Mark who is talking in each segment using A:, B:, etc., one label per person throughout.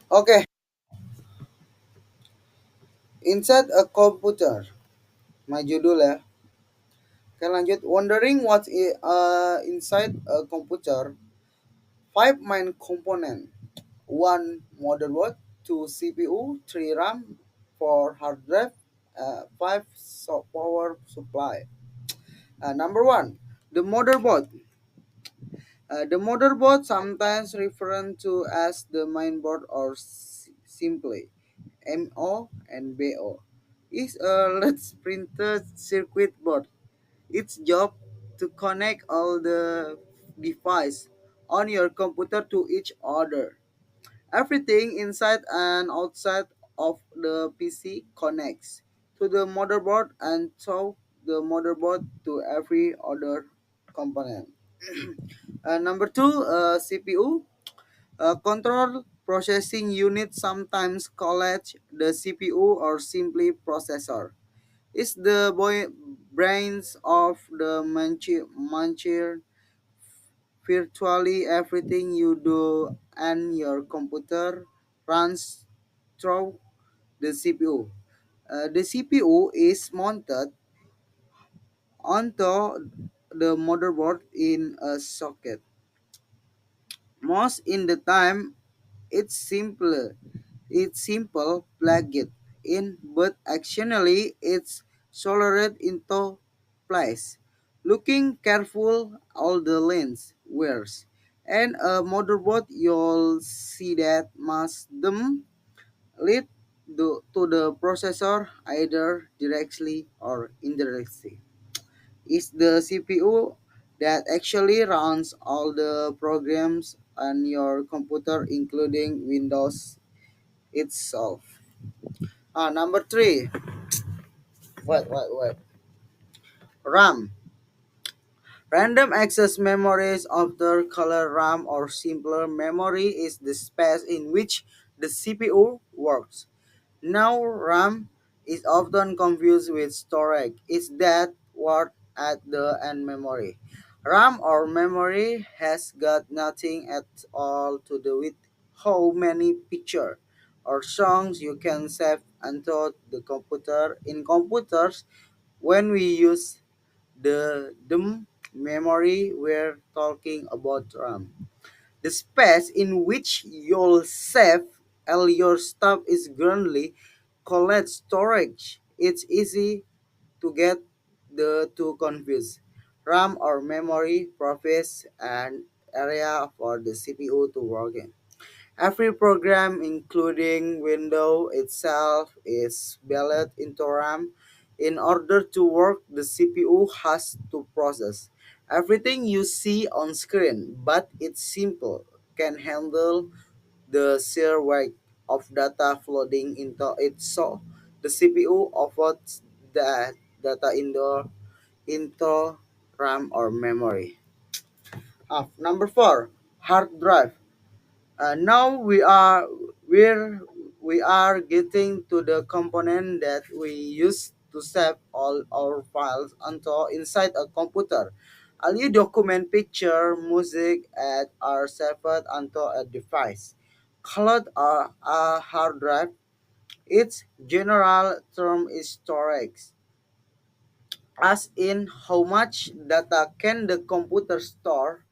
A: Okay, inside a computer. My judul ya. Oke lanjut. Wondering inside a computer? Five main component. One motherboard, two CPU, three RAM, four hard drive, five power supply. Number one, the motherboard. The motherboard, sometimes referred to as the mainboard or simply MO and BO, is a LED printed circuit board. Its job to connect all the devices on your computer to each other. Everything inside and outside of the PC connects to the motherboard and so the motherboard to every other component. Number two, CPU. Control processing unit, sometimes called the CPU or simply processor, is the brains of the machine. Virtually everything you do and your computer runs through the CPU. The CPU is mounted onto the motherboard in a socket. Most in the time, it's simple. It's simple, plug it in, but actually it's soldered into place. Looking careful, all the lens wears. And a motherboard, you'll see that must them lead to the processor either directly or indirectly. It's the CPU that actually runs all the programs on your computer, including Windows itself. Number three, what? RAM. Random access memory is after color RAM or simpler memory is the space in which the CPU works. Now RAM is often confused with storage. It's that word at the end memory. RAM or memory has got nothing at all to do with how many picture or songs you can save onto the computer. In computers, when we use the DIMM memory, we're talking about RAM. The space in which you'll save all your stuff is currently called storage. It's easy to get the two confused. RAM or memory provides an area for the CPU to work in. Every program, including Windows itself, is built into RAM. In order to work, the CPU has to process everything you see on screen, but it's simple, can handle the sheer weight of data flooding into it. So the CPU offers that data into RAM or memory. Number four, hard drive. Now we are getting to the component that we use to save all our files onto inside a computer. All you document, picture, music, and are saved onto a device. Called a hard drive. Its general term is storage, as in how much data can the computer store.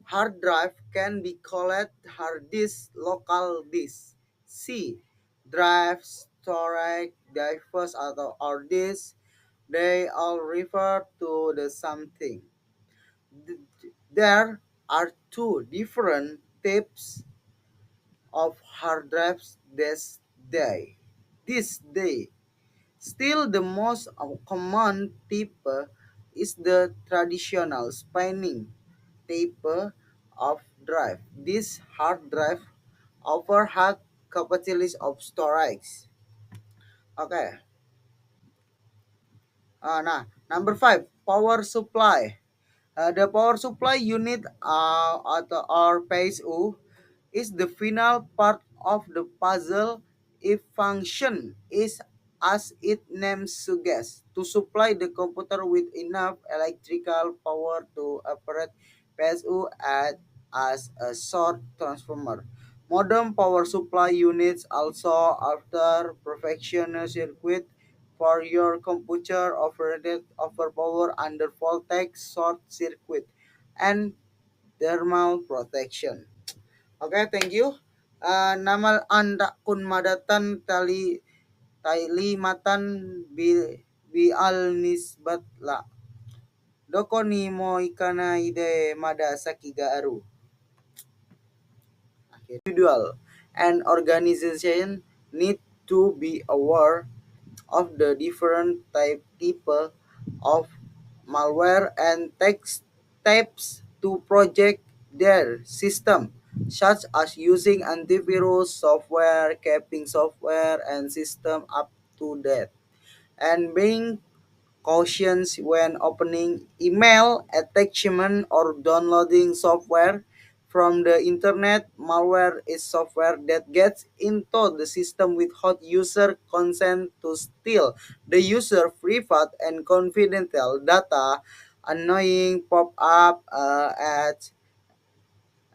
A: Hard drive can be called hard disk, local disk. C. Drive, storage, device atau hard disk, they all refer to the same thing. There are two different types of hard drives day. This day. Still, the most common type is the traditional spinning type of drive. This hard drive offer high capacity of storage. Okay. Number five, power supply. The power supply unit or PSU is the final part of the puzzle. If function is as its name suggests to supply the computer with enough electrical power to operate PSU as a short transformer. Modern power supply units also after professional circuit for your computer operated overpower under voltage short circuit and thermal protection. Oke, thank you. Nama anda kun madatan tali matan bi al nisbat la. Doko ni mo ikana ide mada sakiga aru. Individual and organization need to be aware of the different type of malware and take steps to protect their system, such as using antivirus software, keeping software and system up to date, and being cautions when opening email, attachment, or downloading software from the internet. Malware is software that gets into the system without user consent to steal the user private and confidential data. Annoying pop-up ads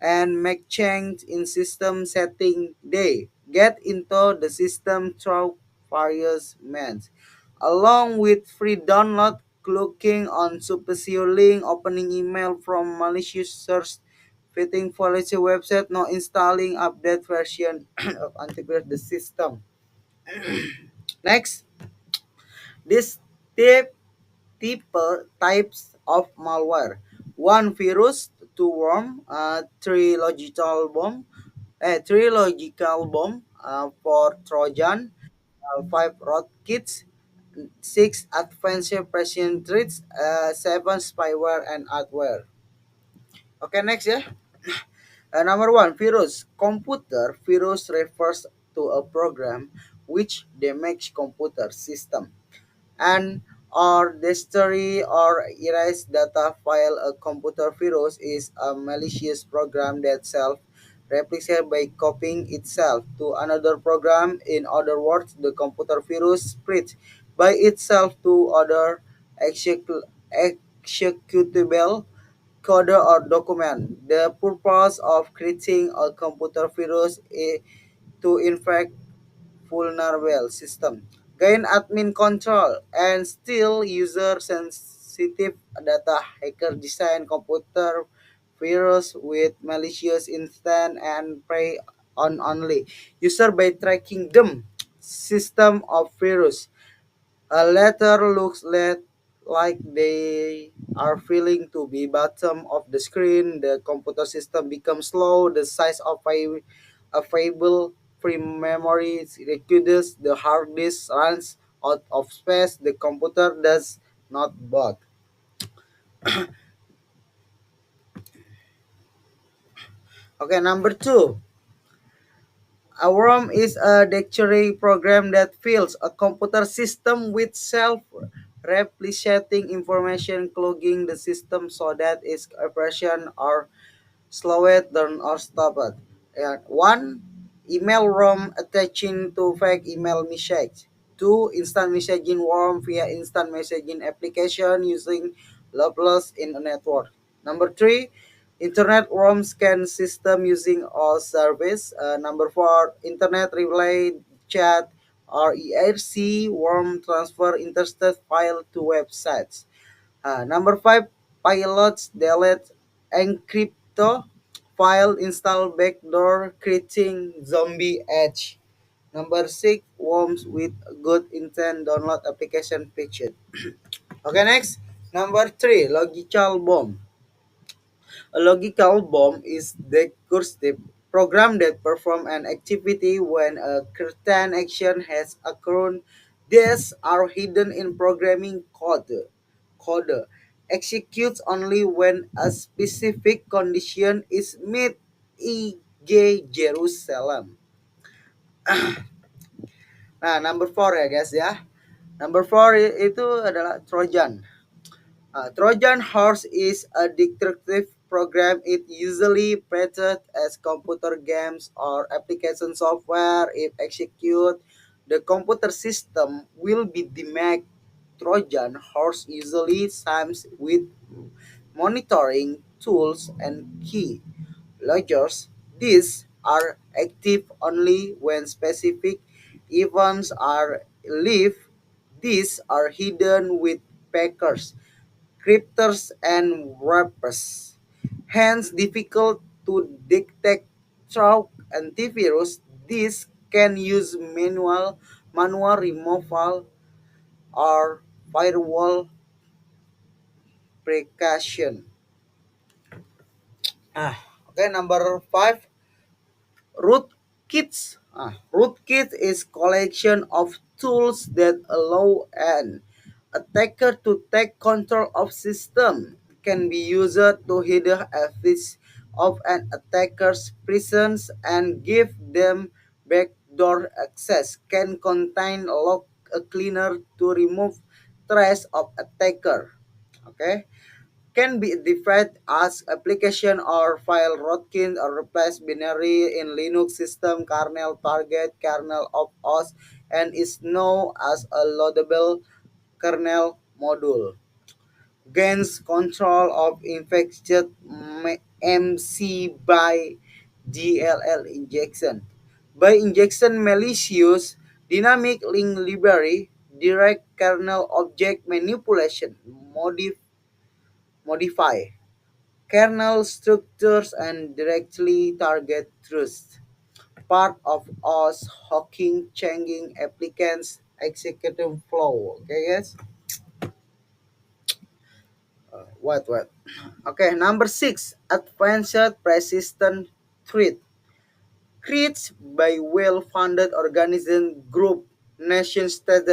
A: and make change in system setting. They get into the system through various means, along with free download, clicking on superseo link, opening email from malicious source, fitting policy website, not installing update version of antivirus the system. Next, this tip types of malware. One virus, two worm, three logical bomb, four Trojan, five rootkits, six advanced suppression threats, seven spyware and adware. Okay, next ya. Number one, virus. Computer virus refers to a program which damages computer system and or destroy or erase data file. A computer virus is a malicious program that self replicates by copying itself to another program. In other words, the computer virus spreads by itself to other executable code or document. The purpose of creating a computer virus is to infect vulnerable system, gain admin control, and steal user sensitive data. Hacker design computer virus with malicious intent and prey on only user by tracking them. System of virus. A letter looks like they are feeling to be bottom of the screen. The computer system becomes slow. The size of a fable free memory reduces. The hard disk runs out of space. The computer does not boot. Okay, number two. A worm is a dictionary program that fills a computer system with self-replicating information, clogging the system so that its operation are slowed down or stopped. And one, email worm attaching to fake email message. Two, instant messaging worm via instant messaging application using loveless in a network. Number three, internet worm scan system using all service. Number four, internet relay chat or ERC worm transfer interstate file to websites. Number five, pilots delete encrypto file install backdoor creating zombie edge. Number six, worms with good intent download application picture. Okay, next. Number three, logical bomb. A logical bomb is the recursive program that performs an activity when a certain action has occurred. These are hidden in programming code. Code executes only when a specific condition is met. E.g. Jerusalem. Nah, number four ya guys ya. Number four itu adalah Trojan. Trojan horse is a destructive program. It usually presents as computer games or application software. If execute, the computer system will be damaged. Trojan horse usually comes with monitoring tools and key loggers. These are active only when specific events are live. These are hidden with packers, cryptors, and wrappers, hence difficult to detect through antivirus. This can use manual removal or firewall precaution. Okay, number five, rootkits. Rootkit is collection of tools that allow an attacker to take control of system. Can be used to hide access of an attacker's presence and give them backdoor access. Can contain lock a cleaner to remove trace of attacker. Okay, can be defined as application or file rootkit or replace binary in Linux system kernel target kernel of OS and is known as a loadable kernel module. Gains control of infected MC by DLL injection. By injection malicious dynamic link library, direct kernel object manipulation, modify kernel structures and directly target truth. Part of us hawking changing applicants executive flow. Okay, guys. What? Okay, number six, advanced persistent threat. Creates by well-funded organization group, nation state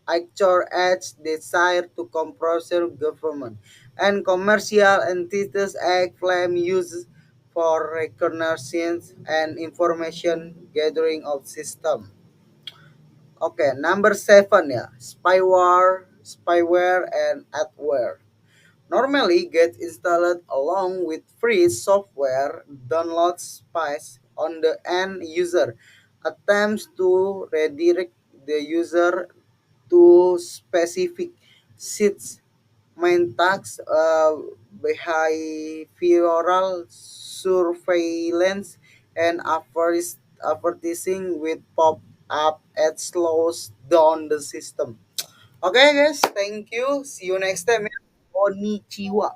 A: actor acts desire to compress government and commercial entities act claim use for reconnaissance and information gathering of system. Okay, number seven ya, spyware and adware. Normally get installed along with free software download spies on the end user. Attempts to redirect the user to specific sites, main task, behavioral surveillance, and advertising with pop-up ads slows down the system. Okay guys, thank you. See you next time. Ya. Konnichiwa.